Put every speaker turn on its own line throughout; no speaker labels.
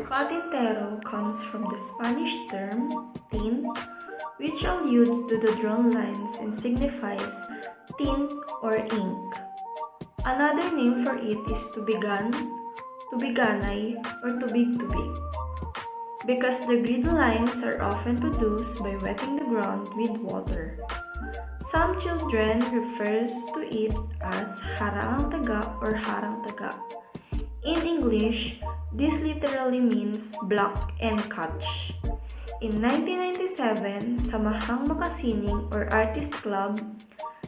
Patintero comes from the Spanish term tint, which alludes to the drawn lines and signifies tint or ink. Another name for it is tubigan, tubiganay, or tubig-tubig, because the grid lines are often produced by wetting the ground with water. Some children refers to it as harang taga or harang taga. In English, this literally means block and catch. In 1997, Samahang Makasining or Artist Club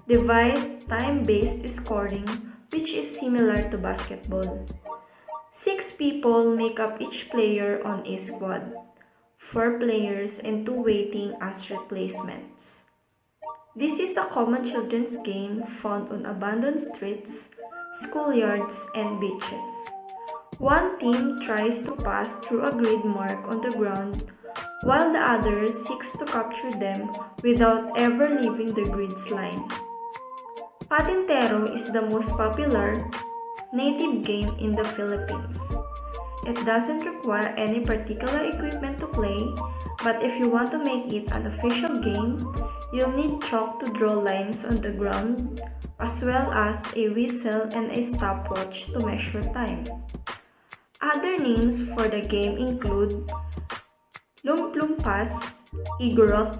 devised time-based scoring, which is similar to basketball. 6 people make up each player on a squad, 4 players and 2 waiting as replacements. This is a common children's game found on abandoned streets, schoolyards, and beaches. One team tries to pass through a grid mark on the ground, while the other seeks to capture them without ever leaving the grid's line. Patintero is the most popular native game in the Philippines. It doesn't require any particular equipment to play, but if you want to make it an official game, you'll need chalk to draw lines on the ground, as well as a whistle and a stopwatch to measure time. Other names for the game include Lumplumpas, Igorot,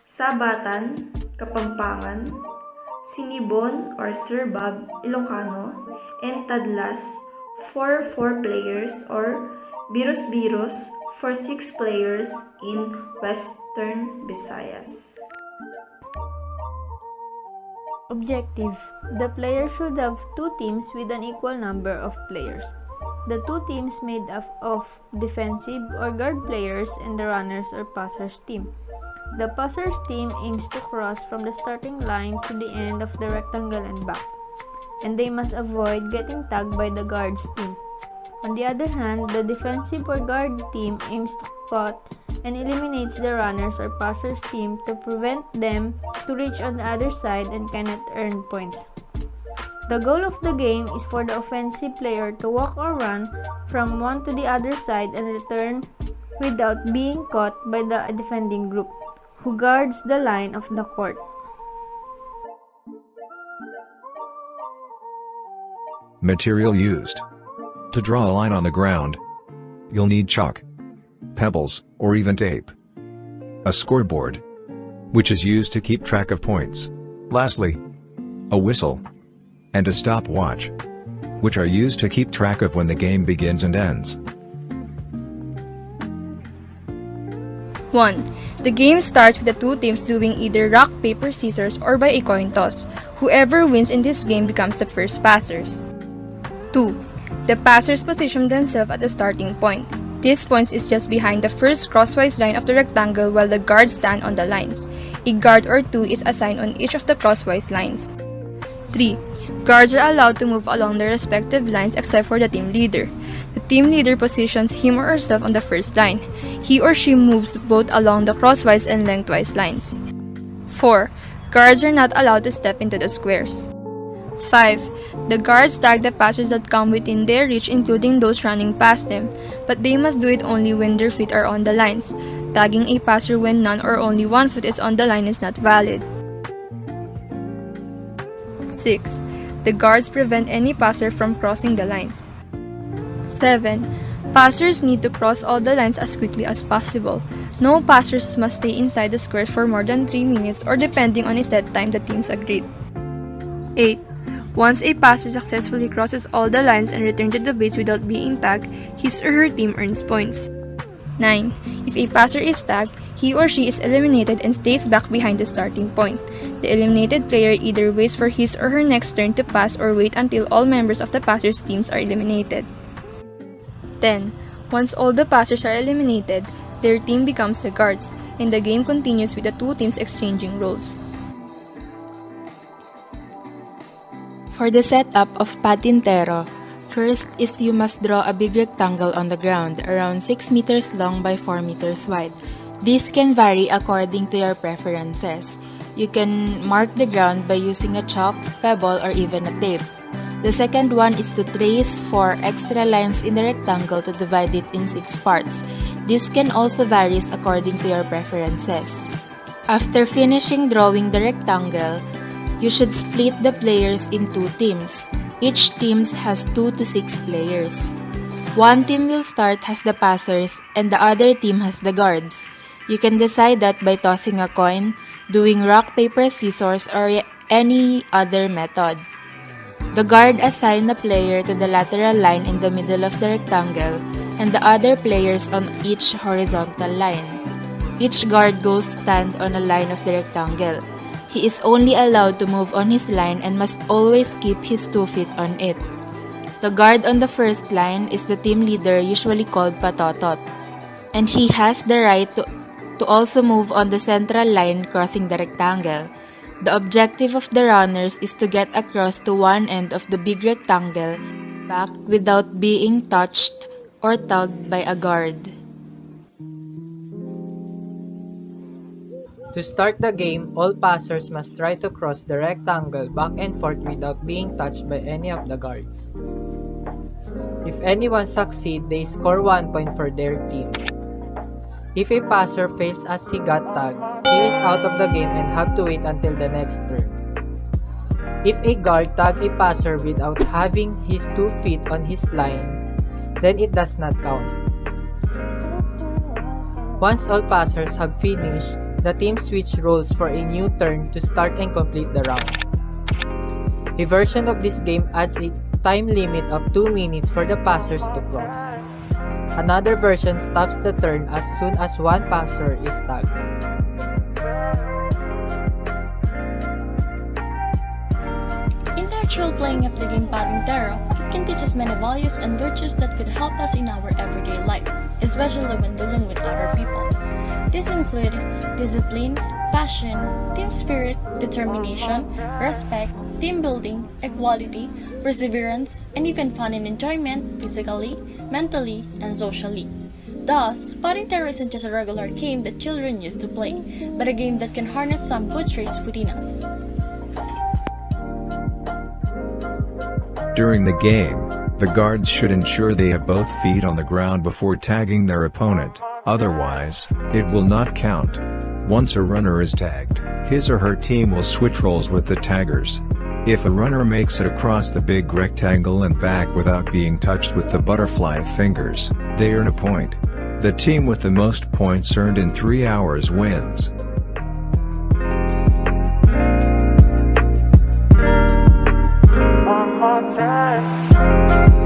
Sabatan, Kapampangan, Sinibon or Sirbab, Ilocano, and Tadlas for 4 players or Biros-Biros for 6 players in Western Visayas.
Objective: the player should have 2 teams with an equal number of players. The 2 teams made up of defensive or guard players and the runners or passers team. The passers team aims to cross from the starting line to the end of the rectangle and back, and they must avoid getting tagged by the guards team. On the other hand, the defensive or guard team aims to cut and eliminates the runners or passers team to prevent them to reach on the other side and cannot earn points. The goal of the game is for the offensive player to walk or run from one to the other side and return without being caught by the defending group, who guards the line of the court.
Material used. To draw a line on the ground, you'll need chalk, pebbles, or even tape. A scoreboard, which is used to keep track of points. Lastly, a whistle and a stopwatch, which are used to keep track of when the game begins and ends.
1. The game starts with the 2 teams doing either rock, paper, scissors or by a coin toss. Whoever wins in this game becomes the first passers. 2. The passers position themselves at the starting point. This point is just behind the first crosswise line of the rectangle while the guards stand on the lines. A guard or 2 is assigned on each of the crosswise lines. 3. Guards are allowed to move along their respective lines except for the team leader. The team leader positions him or herself on the first line. He or she moves both along the crosswise and lengthwise lines. 4. Guards are not allowed to step into the squares. 5. The guards tag the passers that come within their reach, including those running past them, but they must do it only when their feet are on the lines. Tagging a passer when none or only one foot is on the line is not valid. 6. The guards prevent any passer from crossing the lines. 7. Passers need to cross all the lines as quickly as possible. No passers must stay inside the square for more than 3 minutes or depending on a set time the teams agreed. 8. Once a passer successfully crosses all the lines and returns to the base without being tagged, his or her team earns points. 9. If a passer is tagged, he or she is eliminated and stays back behind the starting point. The eliminated player either waits for his or her next turn to pass or wait until all members of the passers' teams are eliminated. 10. Once all the passers are eliminated, their team becomes the guards, and the game continues with the 2 teams exchanging roles.
For the setup of Patintero, first is you must draw a big rectangle on the ground, around 6 meters long by 4 meters wide. These can vary according to your preferences. You can mark the ground by using a chalk, pebble, or even a tape. The second one is to trace 4 extra lines in the rectangle to divide it in 6 parts. This can also vary according to your preferences. After finishing drawing the rectangle, you should split the players in 2 teams. Each team has 2 to 6 players. One team will start as the passers and the other team has the guards. You can decide that by tossing a coin, doing rock, paper, scissors, or any other method. The guard assigns a player to the lateral line in the middle of the rectangle and the other players on each horizontal line. Each guard goes stand on a line of the rectangle. He is only allowed to move on his line and must always keep his 2 feet on it. The guard on the first line is the team leader, usually called patotot, and he has the right to also move on the central line crossing the rectangle. The objective of the runners is to get across to one end of the big rectangle back without being touched or tugged by a guard.
To start the game, all passers must try to cross the rectangle back and forth without being touched by any of the guards. If anyone succeeds, they score 1 point for their team. If a passer fails as he got tagged, he is out of the game and have to wait until the next turn. If a guard tags a passer without having his 2 feet on his line, then it does not count. Once all passers have finished, the team switch roles for a new turn to start and complete the round. A version of this game adds a time limit of 2 minutes for the passers to cross. Another version stops the turn as soon as one passer is tagged.
In the actual playing of the game Patintero, it can teach us many values and virtues that could help us in our everyday life, especially when dealing with other people. These include discipline, passion, team spirit, determination, respect, team building, equality, perseverance, and even fun and enjoyment physically, mentally, and socially. Thus, Patintero isn't just a regular game that children used to play, but a game that can harness some good traits within us.
During the game, the guards should ensure they have both feet on the ground before tagging their opponent, otherwise, it will not count. Once a runner is tagged, his or her team will switch roles with the taggers. If a runner makes it across the big rectangle and back without being touched with the butterfly fingers, they earn a point. The team with the most points earned in 3 hours wins.
One more time.